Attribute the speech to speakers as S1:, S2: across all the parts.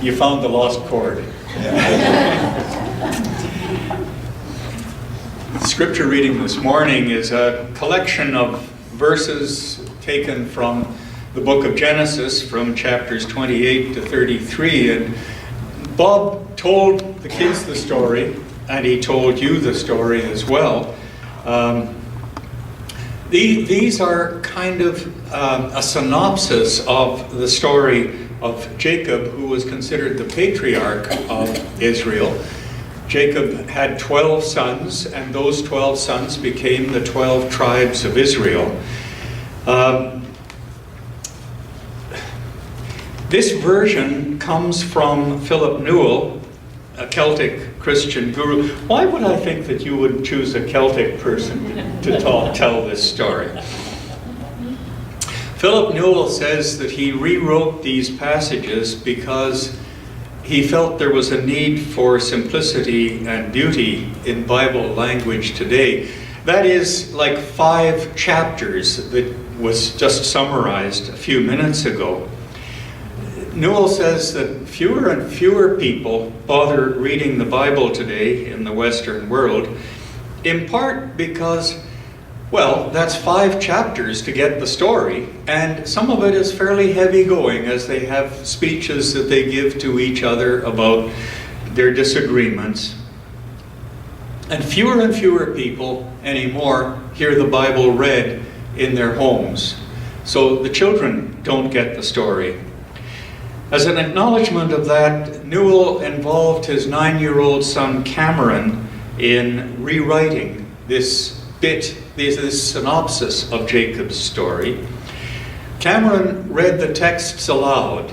S1: You found the lost chord. Scripture reading this morning is a collection of verses taken from the book of Genesis, from chapters 28 to 33. And Bob told the kids the story, and he told you the story as well. These are kind of a synopsis of the story of Jacob, who was considered the patriarch of Israel. Jacob had 12 sons, and those 12 sons became the 12 tribes of Israel. This version comes from Philip Newell, a Celtic Christian guru. Why would I think that you would choose a Celtic person to tell this story? Philip Newell says that he rewrote these passages because he felt there was a need for simplicity and beauty in Bible language today. That is like 5 chapters that was just summarized a few minutes ago. Newell says that fewer and fewer people bother reading the Bible today in the Western world, in part because, well, that's 5 chapters to get the story, and some of it is fairly heavy going as they have speeches that they give to each other about their disagreements. And fewer people anymore hear the Bible read in their homes. So the children don't get the story. As an acknowledgement of that, Newell involved his 9-year-old son Cameron in rewriting this synopsis of Jacob's story. Cameron read the texts aloud,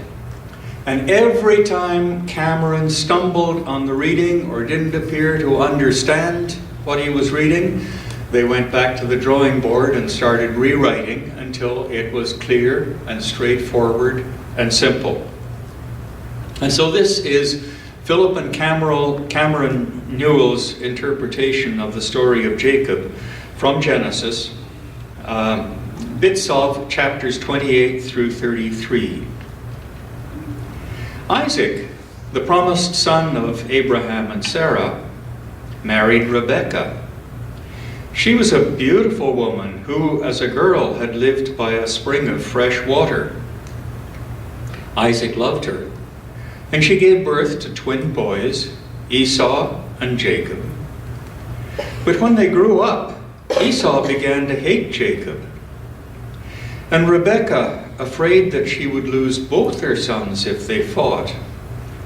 S1: and every time Cameron stumbled on the reading or didn't appear to understand what he was reading, they went back to the drawing board and started rewriting until it was clear and straightforward and simple. And so this is Philip and Cameron Newell's interpretation of the story of Jacob from Genesis, bits of chapters 28 through 33. Isaac, the promised son of Abraham and Sarah, married Rebekah. She was a beautiful woman who, as a girl, had lived by a spring of fresh water. Isaac loved her, and she gave birth to twin boys, Esau and Jacob. But when they grew up, Esau began to hate Jacob. And Rebekah, afraid that she would lose both her sons if they fought,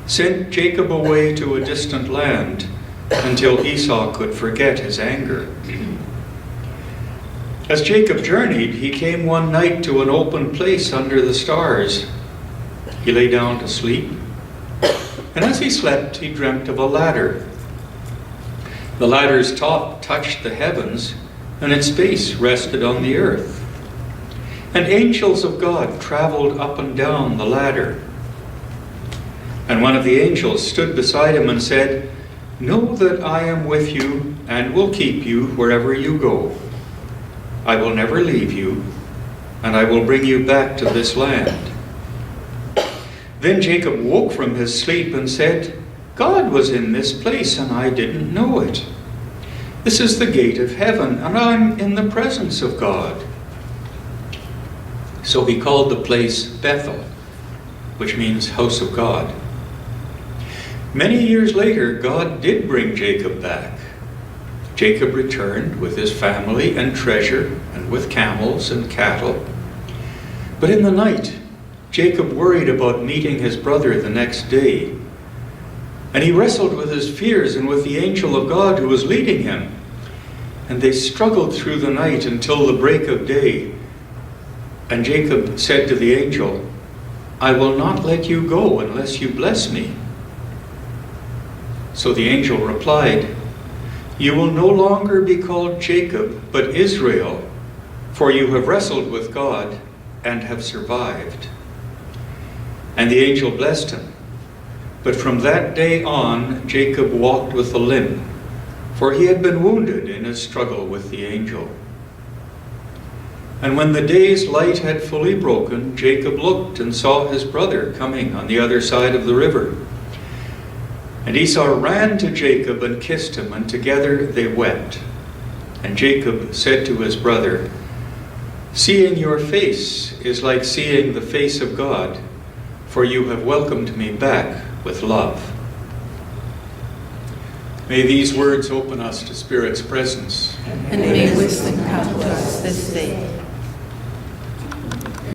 S1: sent Jacob away to a distant land until Esau could forget his anger. As Jacob journeyed, he came one night to an open place under the stars. He lay down to sleep, and as he slept, he dreamt of a ladder. The ladder's top touched the heavens, and its base rested on the earth. And angels of God traveled up and down the ladder. And one of the angels stood beside him and said, "Know that I am with you and will keep you wherever you go. I will never leave you, and I will bring you back to this land." Then Jacob woke from his sleep and said, "God was in this place and I didn't know it. This is the gate of heaven, and I'm in the presence of God." So he called the place Bethel, which means house of God. Many years later, God did bring Jacob back. Jacob returned with his family and treasure, and with camels and cattle. But in the night, Jacob worried about meeting his brother the next day. And he wrestled with his fears and with the angel of God who was leading him. And they struggled through the night until the break of day. And Jacob said to the angel, "I will not let you go unless you bless me." So the angel replied, "You will no longer be called Jacob, but Israel, for you have wrestled with God and have survived." And the angel blessed him. But from that day on, Jacob walked with a limp, for he had been wounded in his struggle with the angel. And when the day's light had fully broken, Jacob looked and saw his brother coming on the other side of the river. And Esau ran to Jacob and kissed him, and together they wept. And Jacob said to his brother, "Seeing your face is like seeing the face of God, for you have welcomed me back with love." May these words open us to Spirit's presence.
S2: And may wisdom come to us this day.